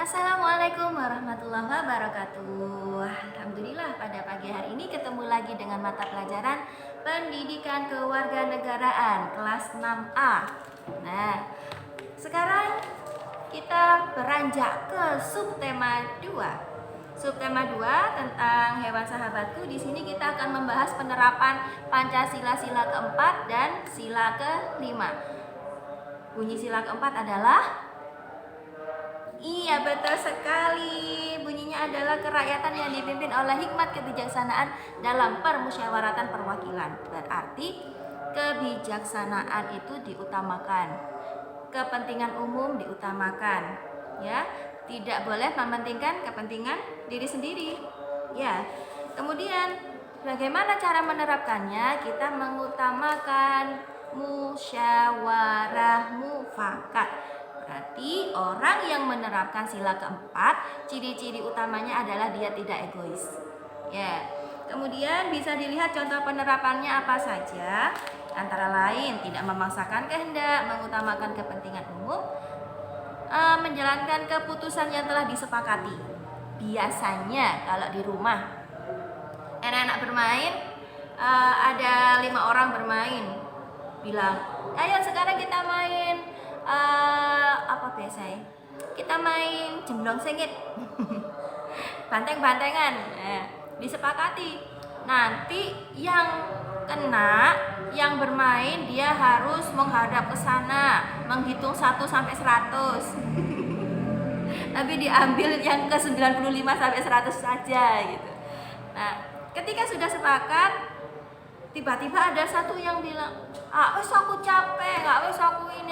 Assalamualaikum warahmatullahi wabarakatuh. Alhamdulillah pada pagi hari ini ketemu lagi dengan mata pelajaran Pendidikan Kewarganegaraan kelas 6A. Nah, sekarang kita beranjak ke subtema 2. Subtema 2 tentang hewan sahabatku. Di sini kita akan membahas penerapan Pancasila sila keempat dan sila kelima. Bunyi sila keempat adalah iya, betul sekali. Bunyinya adalah kerakyatan yang dipimpin oleh hikmat kebijaksanaan dalam permusyawaratan perwakilan. Berarti kebijaksanaan itu diutamakan, kepentingan umum diutamakan, ya. Tidak boleh mementingkan kepentingan diri sendiri. Ya. Kemudian bagaimana cara menerapkannya? Kita mengutamakan musyawarah mufakat. Berarti orang yang menerapkan sila keempat, ciri-ciri utamanya adalah dia tidak egois. Ya. Kemudian bisa dilihat contoh penerapannya apa saja. Antara lain tidak memaksakan kehendak, mengutamakan kepentingan umum, menjalankan keputusan yang telah disepakati. Biasanya kalau di rumah anak-anak bermain, ada 5 orang bermain, bilang, ayo sekarang kita main apa biasanya? Kita main jemblong sengit, banteng-bantengan. Disepakati. Nanti yang kena, yang bermain dia harus menghadap ke sana, menghitung 1 sampai 100. Tapi diambil yang ke 95 sampai 100 saja gitu. Nah, ketika sudah sepakat, tiba-tiba ada satu yang bilang, wes aku capek, wes aku ini.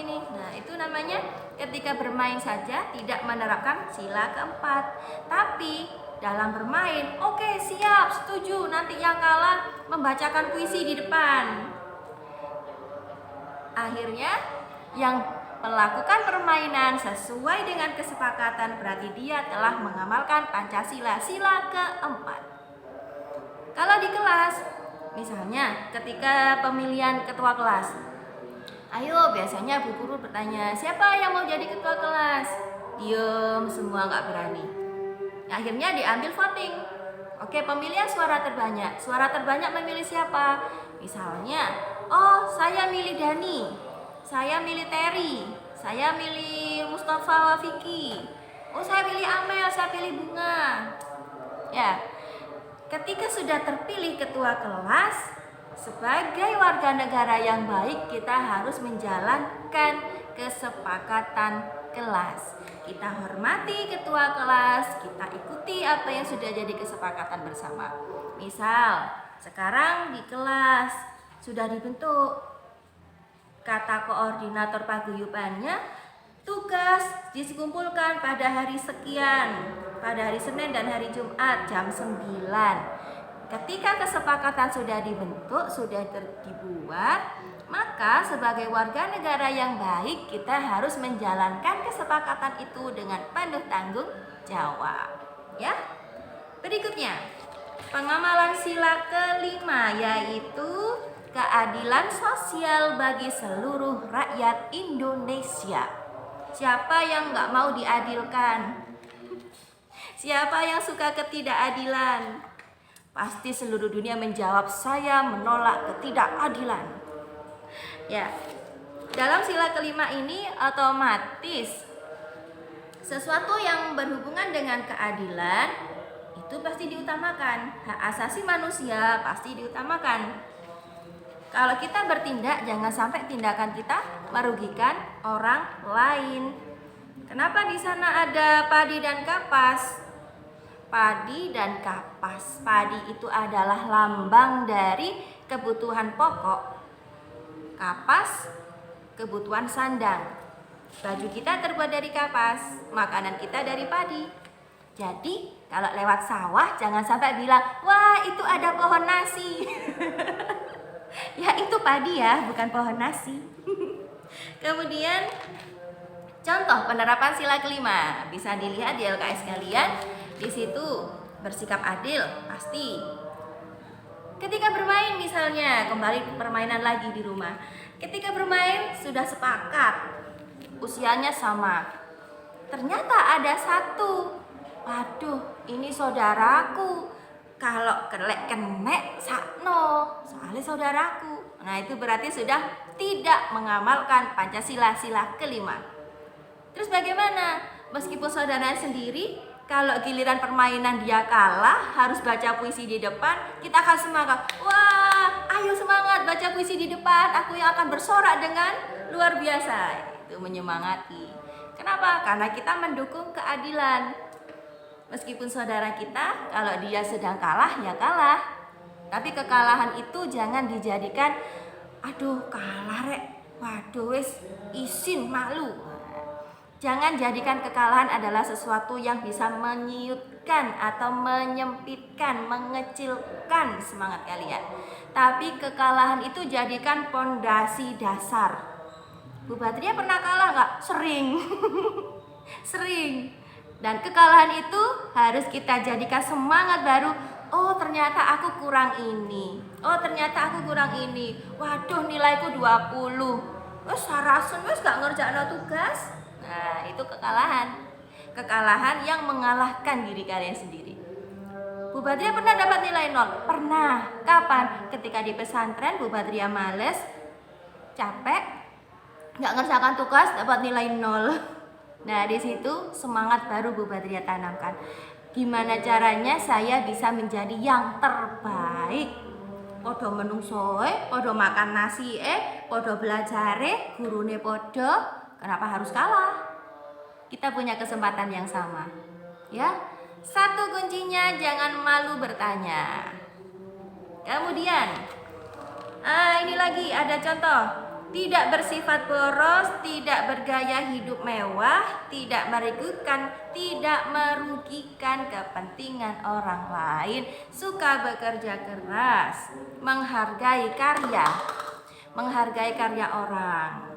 Nah, itu namanya ketika bermain saja tidak menerapkan sila keempat. Tapi dalam bermain, oke, siap, setuju, nanti yang kalah membacakan puisi di depan. Akhirnya yang melakukan permainan sesuai dengan kesepakatan berarti dia telah mengamalkan Pancasila sila keempat. Kalau di kelas, misalnya ketika pemilihan ketua kelas, ayo biasanya Bu Guru bertanya, siapa yang mau jadi ketua kelas? Diem semua, nggak berani. Akhirnya diambil voting. Oke, pemilihan suara terbanyak. Suara terbanyak memilih siapa? Misalnya, saya milih Dani, saya milih Terry, saya milih Mustafa Wafiki, saya pilih Amel, saya pilih Bunga. Ya, ketika sudah terpilih ketua kelas, sebagai warga negara yang baik, kita harus menjalankan kesepakatan kelas. Kita hormati ketua kelas, kita ikuti apa yang sudah jadi kesepakatan bersama. Misal, sekarang di kelas sudah dibentuk, kata koordinator paguyubannya, tugas dikumpulkan pada hari sekian, pada hari Senin dan hari Jumat jam 9. Ketika kesepakatan sudah dibentuk, sudah dibuat, maka sebagai warga negara yang baik kita harus menjalankan kesepakatan itu dengan penuh tanggung jawab. Ya. Berikutnya, pengamalan sila kelima yaitu keadilan sosial bagi seluruh rakyat Indonesia. Siapa yang nggak mau diadilkan? Siapa yang suka ketidakadilan? Pasti seluruh dunia menjawab, saya menolak ketidakadilan. Ya, dalam sila kelima ini otomatis sesuatu yang berhubungan dengan keadilan itu pasti diutamakan. Hak asasi manusia pasti diutamakan. Kalau kita bertindak, jangan sampai tindakan kita merugikan orang lain. Kenapa di sana ada padi dan kapas? Padi dan kapas. Padi itu adalah lambang dari kebutuhan pokok. Kapas, kebutuhan sandang. Baju kita terbuat dari kapas, makanan kita dari padi. Jadi, kalau lewat sawah jangan sampai bilang, wah itu ada pohon nasi. Ya itu padi ya, bukan pohon nasi. Kemudian contoh penerapan sila kelima bisa dilihat di LKS kalian. Di situ bersikap adil pasti. Ketika bermain misalnya, kembali permainan lagi di rumah. Ketika bermain sudah sepakat usianya sama. ternyata ada satu. Waduh, ini saudaraku. Kalau kenek sakno, soalnya saudaraku. Nah, itu berarti sudah tidak mengamalkan Pancasila sila kelima. Terus bagaimana? Meskipun saudara sendiri, kalau giliran permainan dia kalah, harus baca puisi di depan, kita akan semangat. Wah, ayo semangat baca puisi di depan, aku yang akan bersorak dengan luar biasa. Itu menyemangati. Kenapa? Karena kita mendukung keadilan. Meskipun saudara kita, kalau dia sedang kalah, ya kalah. Tapi kekalahan itu jangan dijadikan, aduh kalah rek, waduh wis isin malu. Jangan jadikan kekalahan adalah sesuatu yang bisa menyiutkan atau menyempitkan, mengecilkan semangat kalian. Tapi kekalahan itu jadikan pondasi dasar. Bu Badria pernah kalah nggak? Sering. Sering. Dan kekalahan itu harus kita jadikan semangat baru. Oh, ternyata aku kurang ini. Oh, ternyata aku kurang ini. Waduh, nilaiku 20. Wes sarasen wes gak ngerjain tugas. Nah, itu kekalahan. Kekalahan yang mengalahkan diri kalian sendiri. Bu Badria pernah dapat nilai 0? Pernah. Kapan? Ketika di pesantren Bu Badria males, capek, gak ngerjakan tugas, dapat nilai 0. Nah, di situ semangat baru Bu Badria tanamkan. Gimana caranya saya bisa menjadi yang terbaik? Podo menungsoe, podo makan nasi podo belajare, gurune podo. Kenapa harus kalah? Kita punya kesempatan yang sama. Ya. Satu kuncinya, jangan malu bertanya. Kemudian, ini lagi ada contoh. Tidak bersifat boros, tidak bergaya hidup mewah, tidak merugikan kepentingan orang lain, suka bekerja keras, menghargai karya orang.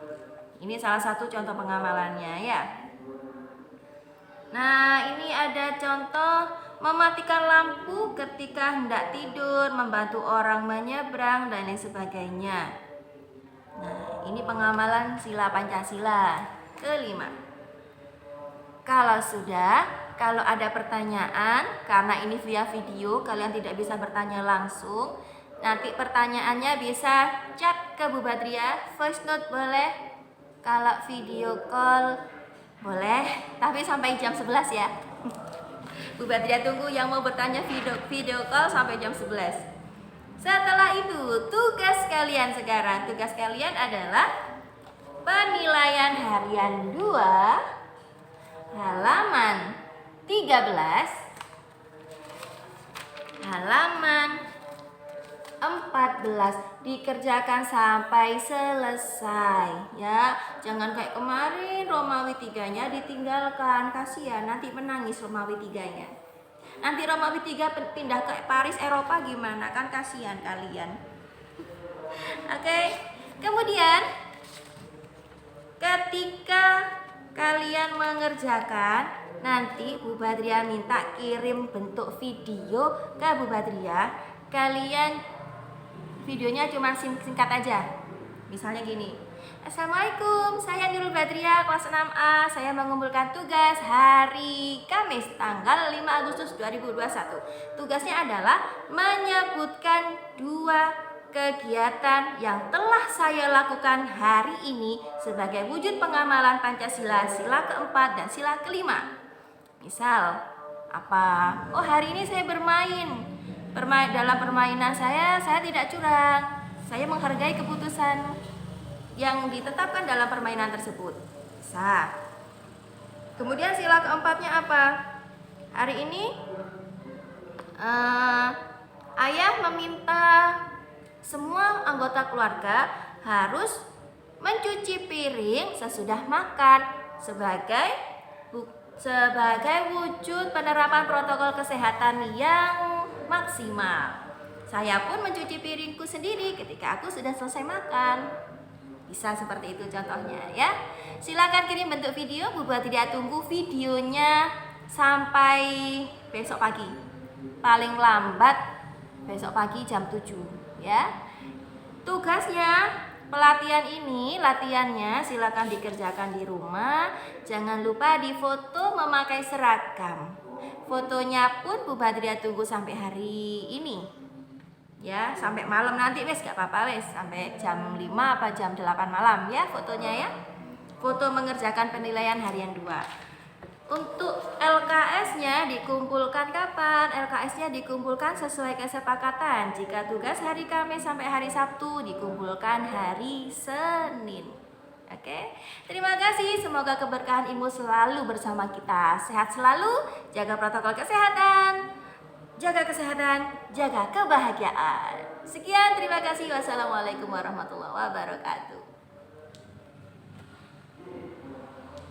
Ini salah satu contoh pengamalannya ya. Nah, ini ada contoh mematikan lampu ketika hendak tidur, membantu orang menyeberang dan lain sebagainya. Nah, ini pengamalan sila Pancasila kelima. Kalau ada pertanyaan, karena ini via video, kalian tidak bisa bertanya langsung. Nanti pertanyaannya bisa chat ke Bu Badria, voice note boleh. Kalau video call boleh, tapi sampai jam 11 ya. Bu Badria tunggu yang mau bertanya video call sampai jam 11. Setelah itu, tugas kalian sekarang. Tugas kalian adalah penilaian harian 2, halaman 13, halaman 14. Dikerjakan sampai selesai ya. Jangan kayak kemarin Romawi 3-nya ditinggalkan. Kasihan, nanti menangis Romawi 3-nya. Nanti Romawi 3 pindah ke Paris, Eropa gimana? Kan kasihan kalian. Oke. Kemudian ketika kalian mengerjakan, nanti Bu Badria minta kirim bentuk video ke Bu Badria. Kalian videonya cuma singkat aja. Misalnya gini. Assalamualaikum, saya Nurul Badria kelas 6A. Saya mengumpulkan tugas hari Kamis tanggal 5 Agustus 2021. Tugasnya adalah menyebutkan 2 kegiatan yang telah saya lakukan hari ini sebagai wujud pengamalan Pancasila sila keempat dan sila kelima. Misal, apa? Oh, hari ini saya bermain. Dalam permainan saya tidak curang. Saya menghargai keputusan yang ditetapkan dalam permainan tersebut. Bisa. Kemudian sila keempatnya apa? Hari ini ayah meminta semua anggota keluarga harus mencuci piring sesudah makan sebagai wujud penerapan protokol kesehatan yang maksimal. Saya pun mencuci piringku sendiri ketika aku sudah selesai makan. Bisa seperti itu contohnya ya. Silakan kirim bentuk video, Bu Badria tunggu videonya sampai besok pagi. Paling lambat besok pagi jam 7 ya. Tugasnya Pelatihan ini, latihannya silakan dikerjakan di rumah. Jangan lupa difoto memakai seragam. Fotonya pun Bu Badria tunggu sampai hari ini. Ya, sampai malam nanti wes gak apa-apa wes, sampai jam 5 apa jam 8 malam ya fotonya ya. Foto mengerjakan penilaian harian 2. Untuk LKS-nya dikumpulkan kapan? LKS-nya dikumpulkan sesuai kesepakatan. Jika tugas hari Kamis sampai hari Sabtu dikumpulkan hari Senin. Oke. Terima kasih. Semoga keberkahan ilmu selalu bersama kita. Sehat selalu, jaga protokol kesehatan. Jaga kesehatan, jaga kebahagiaan. Sekian, terima kasih. Wassalamualaikum warahmatullahi wabarakatuh.